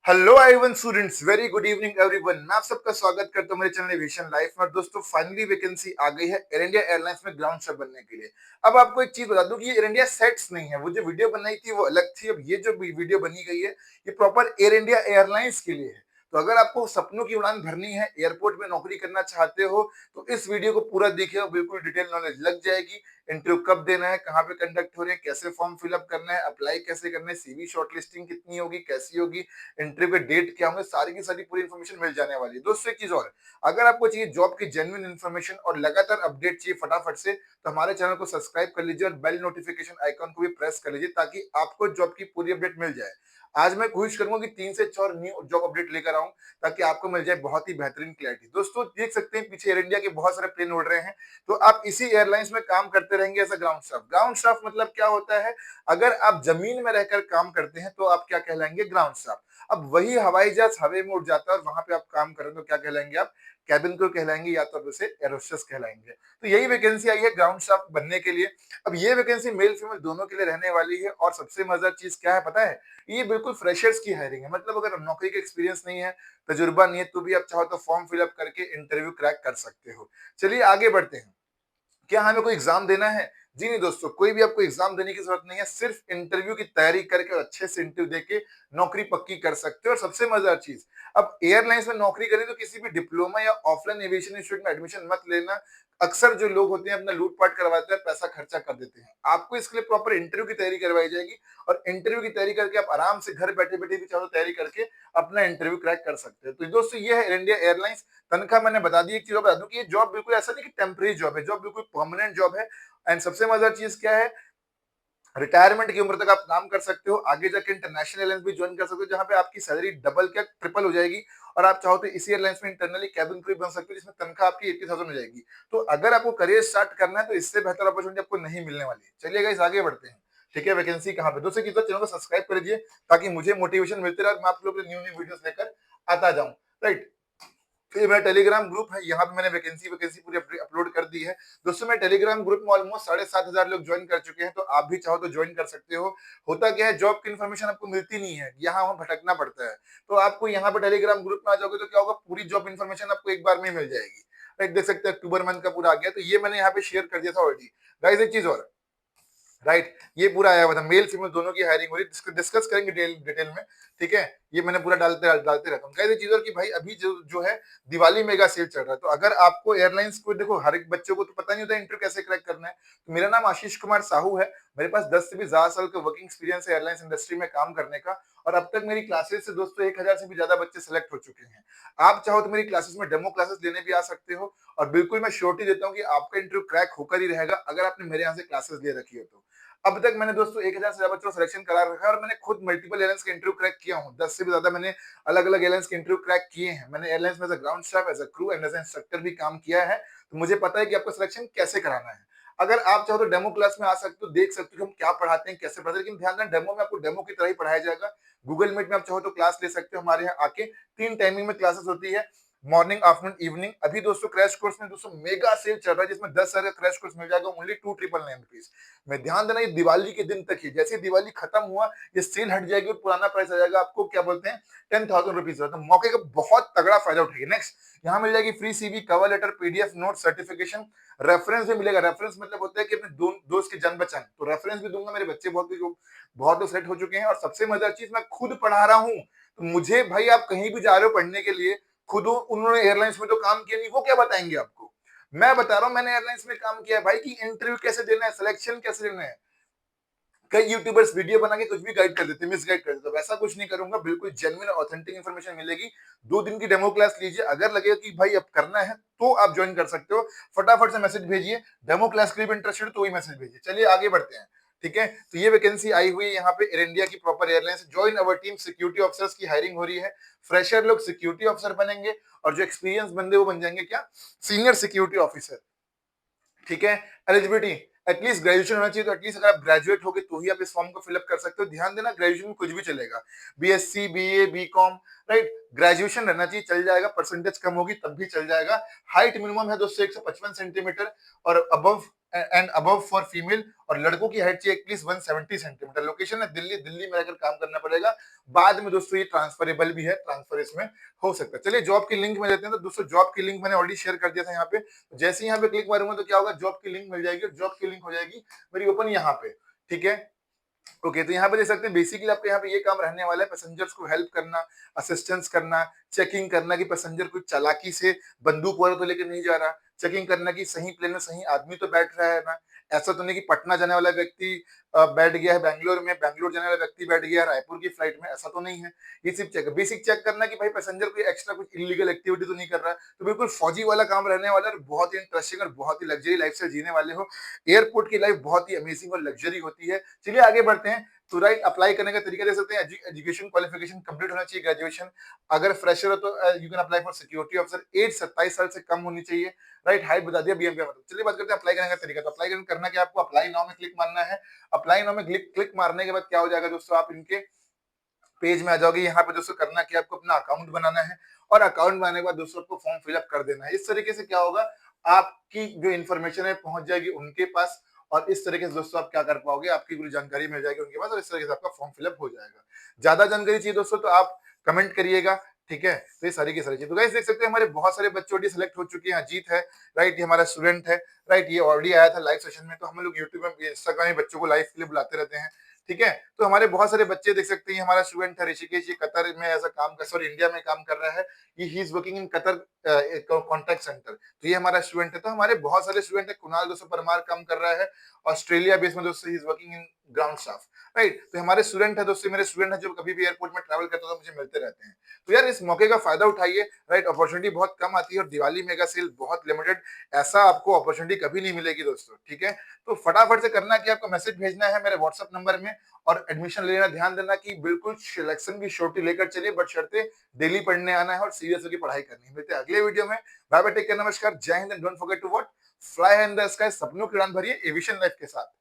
Hello everyone students, very good evening everyone. मैं आप सबका स्वागत करता हूं मेरे चैनल एविएशन लाइफ में। दोस्तों, फाइनली वैकेंसी आ गई है एयर इंडिया एयरलाइंस में ग्राउंड स्टाफ बनने के लिए। अब आपको एक चीज बता दूं कि ये एयर इंडिया सेट्स नहीं है। वो जो वीडियो बनाई थी वो अलग थी। अब ये जो वीडियो बनी गई है ये प्रॉपर एयर इंडिया एयरलाइंस के लिए है। तो अगर आपको सपनों की उड़ान भरनी है, एयरपोर्ट में नौकरी करना चाहते हो, तो इस वीडियो को पूरा देखिए, बिल्कुल डिटेल नॉलेज लग जाएगी। इंटरव्यू कब देना है, कहाँ पे कंडक्ट हो रहे हैं, कैसे फॉर्म फिलअप करना है, अप्लाई कैसे करना है, सीवी शॉर्टलिस्टिंग कितनी होगी, कैसी होगी, इंटरव्यू के डेट क्या होंगे, सारी की सारी पूरी इन्फॉर्मेशन मिल जाने वाली है। दोस्तों, एक चीज और, अगर आपको चाहिए जॉब की जेन्युइन इन्फॉर्मेशन और लगातार अपडेट चाहिए फटाफट से, तो हमारे चैनल को सब्सक्राइब कर लीजिए और बेल नोटिफिकेशन आइकन को भी प्रेस कर लीजिए ताकि आपको जॉब की पूरी अपडेट मिल जाए। आज मैं कोशिश करूंगा कि 3 से 4 न्यू जॉब अपडेट लेकर आऊं ताकि आपको मिल जाए बहुत ही बेहतरीन क्लैरिटी। दोस्तों, देख सकते हैं पीछे एयर इंडिया के बहुत सारे प्लेन उड़ रहे हैं। तो आप इसी एयरलाइंस में काम करते रहेंगे as a ground staff. Ground staff मतलब क्या होता है? अगर आप जमीन में रहकर काम करते हैं तो आप क्या कहलाएंगे? Ground staff. अब वही हवाई जहाज हवा में उड़ जाता है और वहां पे आप काम करें तो क्या कहलाएंगे आप? कैबिन क्रू कहलाएंगे, या तो उसे एरोस्टेस कहलाएंगे। तो यही वैकेंसी आई है ग्राउंड स्टाफ बनने के लिए। अब ये वैकेंसी मेल फीमेल दोनों के लिए रहने वाली है। और सबसे मजेदार चीज क्या है पता है? ये बिल्कुल फ्रेशर्स की हायरिंग है। मतलब अगर नौकरी का एक्सपीरियंस नहीं है, तजुर्बा नहीं है, तो भी आप चाहो तो फॉर्म फिलअप करके इंटरव्यू क्रैक कर सकते हो। चलिए आगे बढ़ते हैं। क्या हमें कोई एग्जाम देना है? जी नहीं दोस्तों, कोई भी आपको एग्जाम देने की जरूरत नहीं है। सिर्फ इंटरव्यू की तैयारी करके और अच्छे से इंटरव्यू देके नौकरी पक्की कर सकते हो। और सबसे मजेदार चीज, अब एयरलाइंस में नौकरी करें तो किसी भी डिप्लोमा या ऑफलाइन एविएशन इंस्टीट्यूट में एडमिशन मत लेना। अक्सर जो लोग होते हैं अपना लूटपाट करवाते हैं, पैसा खर्चा कर देते हैं। आपको इसके लिए प्रॉपर इंटरव्यू की तैयारी करवाई जाएगी और इंटरव्यू की तैयारी करके आप आराम से घर बैठे बैठे भी चाहो तैयारी करके अपना इंटरव्यू क्रैक कर सकते हैं। तो दोस्तों, ये है एयर इंडिया एयरलाइंस। तनख्वाह मैंने बता दी। एक चीज और बता दूं कि ये जॉब बिल्कुल ऐसा नहीं कि टेम्परेरी जॉब है, जॉब बिल्कुल परमानेंट जॉब है। एंड सबसे मजेदार चीज क्या है? रिटायरमेंट की उम्र तक आप काम कर सकते हो। आगे जाके इंटरनेशनल एयरलाइंस भी ज्वाइन कर सकते हो, जहां पे आपकी सैलरी डबल क्या ट्रिपल हो जाएगी। और आप चाहो तो इसी एयरलाइंस में इंटरनली कैबिन क्रू बन सकते हो, जिसमें तनख्वाह आपकी 80,000 हो जाएगी। तो अगर आपको करियर स्टार्ट करना है तो इससे बेहतर अपॉर्चुनिटी आपको नहीं मिलने वाली। चलिए गाइस, आगे बढ़ते हैं। ठीक है, वैकेंसी कहाँ पे? दोस्तों, चैनल को सब्सक्राइब कर लीजिए ताकि मुझे मोटिवेशन मिलते रहे और मैं आप लोगों के न्यू न्यू वीडियोस लेकर आता जाऊं। राइट। फिर मेरा टेलीग्राम ग्रुप है, यहाँ पे मैंने वैकेंसी वैकेंसी पूरी अपलोड कर दी है। दोस्तों, मैं टेलीग्राम ग्रुप में ऑलमोस्ट 7,500 लोग ज्वाइन कर चुके हैं। तो आप भी चाहो तो ज्वाइन कर सकते हो। होता क्या है, जॉब की इन्फॉर्मेशन आपको मिलती नहीं है, यहाँ वहाँ भटकना पड़ता है। तो आपको यहाँ पे टेलीग्राम ग्रुप में आ जाओगे तो क्या होगा, पूरी जॉब इन्फॉर्मेशन आपको एक बार में मिल जाएगी। राइट, देख सकते हैं अक्टूबर मंथ का पूरा आ गया। तो ये मैंने यहाँ पे शेयर कर दिया था ऑलरेडी। गाइस, एक चीज और, राइट, ये पूरा आया हुआ था। मेल फीमेल दोनों की हायरिंग हो रही है, डिस्कस करेंगे डिटेल में। ठीक है, ये मैंने पूरा डालते रहता हूँ। कहते चीज और कि भाई अभी जो है दिवाली मेगा सेल चल रहा है। तो अगर आपको एयरलाइंस को, देखो हर एक बच्चे को तो पता नहीं होता इंटरव्यू कैसे क्रैक करना है। तो मेरा नाम आशीष कुमार साहू है। मेरे पास 10 से भी ज्यादा साल का वर्किंग एक्सपीरियंस है एयरलाइंस इंडस्ट्री में काम करने का। और अब तक मेरी क्लासेस से दोस्तों 1,000 से भी ज्यादा बच्चे सेलेक्ट हो चुके हैं। आप चाहो तो मेरी क्लासेस में डेमो क्लासेस लेने भी आ सकते हो। और बिल्कुल मैं श्योरिटी देता हूँ कि आपका इंटरव्यू क्रैक होकर ही रहेगा अगर आपने मेरे यहाँ से क्लासेस ले रखी है तो। अब तक मैंने दोस्तों 1,000 से ज्यादा बच्चों को सिलेक्शन करा रखा है और मैंने खुद मल्टीपल एयरलाइंस के इंटरव्यू क्रैक किया हूँ। 10 से भी ज्यादा मैंने अलग अलग एयरलाइंस के इंटरव्यू क्रैक किए हैं। मैंने एयरलाइंस में as a ground staff, as a crew and as a instructor भी काम किया है। तो मुझे पता है कि आपको सिलेक्शन कैसे कराना है। अगर आप चाहो तो डेमो क्लास में आ सकते हो, देख सकते हो हम क्या पढ़ाते हैं, कैसे पढ़ाते हैं। लेकिन ध्यान देना, डेमो में आपको डेमो की तरह ही पढ़ाया जाएगा। गूगल मीट में आप चाहो तो क्लास ले सकते हो हमारे यहाँ आके। 3 टाइमिंग में क्लासेस होती है, मॉर्निंग, आफ्टरनून, इवनिंग। अभी दोस्तों क्रैश कोर्स में दोस्तों मेगा सेल चल रहा है, जिसमें 10 साल का क्रैश कोर्स मिल जाएगा ओनली 2,999 रुपीज में। ध्यान देना, ये दिवाली के दिन तक ही, जैसे दिवाली खत्म हुआ ये सेल हट जाएगी और पुराना प्राइस आ जाएगा आपको, क्या बोलते हैं, 10,000 रुपीज। तो मौके का बहुत तगड़ा फायदा उठाइए। नेक्स्ट, यहाँ मिल जाएगी free CV, cover letter, PDF note, certification, reference भी मिलेगा। रेफरेंस मतलब होता है कि अपने दोस्त की जान बचाएं, तो रेफरेंस भी दूंगा। मेरे बच्चे बहुत लोग सेट हो चुके हैं। और सबसे मजेदार चीज, मैं खुद पढ़ा रहा हूँ। तो मुझे भाई, आप कहीं भी जा रहे हो पढ़ने के लिए, खुद उन्होंने एयरलाइंस में तो काम किया नहीं, वो क्या बताएंगे आपको? मैं बता रहा हूं, मैंने एयरलाइंस में काम किया है भाई, कि इंटरव्यू कैसे देना है, सिलेक्शन कैसे देना है। कई यूट्यूबर्स वीडियो बना के कुछ भी गाइड कर देते हैं, मिस गाइड कर देते हैं। वैसा कुछ नहीं करूंगा, बिल्कुल जेन्युइन ऑथेंटिक इन्फॉर्मेशन मिलेगी। 2 दिन की डेमो क्लास लीजिए, अगर लगेगा कि भाई अब करना है तो आप ज्वाइन कर सकते हो। फटाफट से मैसेज भेजिए, डेमो क्लास के लिए भी इंटरेस्टेड तो ही मैसेज भेजिए। चलिए आगे बढ़ते हैं। ठीक है, तो ये वैकेंसी आई हुई है यहाँ पे एयर इंडिया की proper airlines. Join our team, security officers की हायरिंग हो रही है। फ्रेशर लोग सिक्योरिटी ऑफिसर बनेंगे और जो एक्सपीरियंस बंदे वो बन जाएंगे क्या, सीनियर सिक्योरिटी ऑफिसर। ठीक है, एलिजिबिलिटी, एटलीस्ट ग्रेजुएशन होना चाहिए। तो एटलीस्ट अगर आप ग्रेजुएट होगे तो ही आप इस फॉर्म को फिलअप कर सकते हो। ध्यान देना, ग्रेजुएशन में कुछ भी चलेगा, BSc, BA, BCom, right. Graduation रहना चाहिए, चल जाएगा, परसेंटेज कम होगी तब भी चल जाएगा। हाइट मिनिमम है दोस्तों 155 सेंटीमीटर और above and above for female, और लड़कों की हाइट चाहिए एटलीस्ट 170 सेंटीमीटर। लोकेशन है दिल्ली, दिल्ली में रहकर काम करना पड़ेगा। बाद में दोस्तों ये ट्रांसफरेबल भी है, ट्रांसफर इसमें हो सकता है। चलिए जॉब की लिंक में देते हैं। तो दोस्तों जॉब की लिंक मैंने ऑलरेडी शेयर कर दिया था यहाँ पे। जैसे ही यहाँ पे क्लिक मारूंगा तो क्या होगा, जॉब की लिंक मिल जाएगी, और जॉब की लिंक हो जाएगी मेरी ओपन यहाँ पे। ठीक है, ओके, तो यहाँ पे देख सकते हैं बेसिकली आपको यहाँ पे ये काम रहने वाला है, पैसेंजर्स को हेल्प करना, असिस्टेंस करना, चेकिंग करना कि पैसेंजर कोई चालाकी से बंदूक वगैरह तो लेके नहीं जा रहा, चेकिंग करना कि सही प्लेन में सही आदमी तो बैठ रहा है ना, ऐसा तो नहीं कि पटना जाने वाला व्यक्ति बैठ गया है बैंगलोर में, बैंगलोर जाने वाला व्यक्ति बैठ गया है रायपुर की फ्लाइट में, ऐसा तो नहीं है। ये सिर्फ चेक, बेसिक चेक करना कि भाई पैसेंजर कोई एक्स्ट्रा कुछ इलीगल एक्टिविटी तो नहीं कर रहा है। तो बिल्कुल फौजी वाला काम रहने वाला है, बहुत ही इंटरेस्टिंग और बहुत ही लग्जरी लाइफ से जीने वाले हो। एयरपोर्ट की लाइफ बहुत ही अमेजिंग और लग्जरी होती है। चलिए आगे बढ़ते हैं। तो राइट, अप्लाई करने का तरीका दे सकते हैं। एजुकेशन क्वालिफिकेशन कंप्लीट होना चाहिए, ग्रेजुएशन। अगर फ्रेशर हो तो you can apply for security officer. Age 27 साल से कम होनी चाहिए। राइट, हाइट बता दिया, बीएमपी मतलब। चलिए बात करते हैं अप्लाई करने का तरीका। तो अप्लाई करना क्या, आपको अप्लाई नाउ में क्लिक मारना है। अप्लाई नाउ में क्लिक मारने के बाद क्या हो जाएगा दोस्तों, आप इनके पेज में आ जाओगे। यहाँ पे दोस्तों करना क्या, आपको अपना अकाउंट बनाना है, और अकाउंट बनाने के बाद दोस्तों आपको फॉर्म फिलअप कर देना है। इस तरीके से क्या होगा, आपकी जो इन्फॉर्मेशन है पहुंच जाएगी उनके पास, और इस तरीके से दोस्तों आप क्या कर पाओगे, आपकी पूरी जानकारी मिल जाएगी उनके पास, और इस तरीके से आपका फॉर्म फिलअप हो जाएगा। ज्यादा जानकारी चाहिए दोस्तों तो आप कमेंट करिएगा। ठीक है, तो ये सारी की सारी चीज। तो गाइस देख सकते हैं हमारे बहुत सारे बच्चे ऑलरेडी सिलेक्ट हो चुके हैं। अजीत है, राइट, ये हमारा स्टूडेंट है। राइट, ये ऑलरेडी आया था लाइव सेशन में। तो हम लोग यूट्यूब में, इंस्टाग्राम में बच्चों को लाइव के लिए बुलाते रहते हैं। ठीक है, तो हमारे बहुत सारे बच्चे देख सकते हैं। हमारा स्टूडेंट है ऋषिकेश, ये कतर में ऐसा काम कर, सॉरी इंडिया में काम कर रहा है। ये he is working in Qatar contact centre. तो ये हमारा स्टूडेंट है। तो हमारे बहुत सारे स्टूडेंट है। कुणाल दोस्तों परमार काम कर रहा है ऑस्ट्रेलिया बेस में दोस्तों, he is working in ground staff. Right, तो हमारे स्टूडेंट है दोस्तों, मेरे स्टूडेंट है जो कभी भी एयरपोर्ट में ट्रैवल करता था, मुझे मिलते रहते हैं। तो यार इस मौके का फायदा उठाइए। राइट, अपॉर्चुनिटी बहुत कम आती है, और दिवाली मेगा सेल बहुत लिमिटेड, ऐसा आपको अपॉर्चुनिटी कभी नहीं मिलेगी दोस्तों। ठीक है, तो फटाफट से करना कि आपको मैसेज भेजना है मेरे व्हाट्सएप नंबर में, और एडमिशन लेना ध्यान देना कि बिल्कुल सिलेक्शन की श्योरिटी लेकर चलिए, बट शर्ते डेली पढ़ने आना है और सीरियस होकर पढ़ाई करनी है। मिलते हैं अगले वीडियो में। बाय बाय, टेक केयर, नमस्कार, जय Hind, and don't forget to what, fly in the sky. सपनों की उड़ान भरिए एविएशन लाइफ के साथ।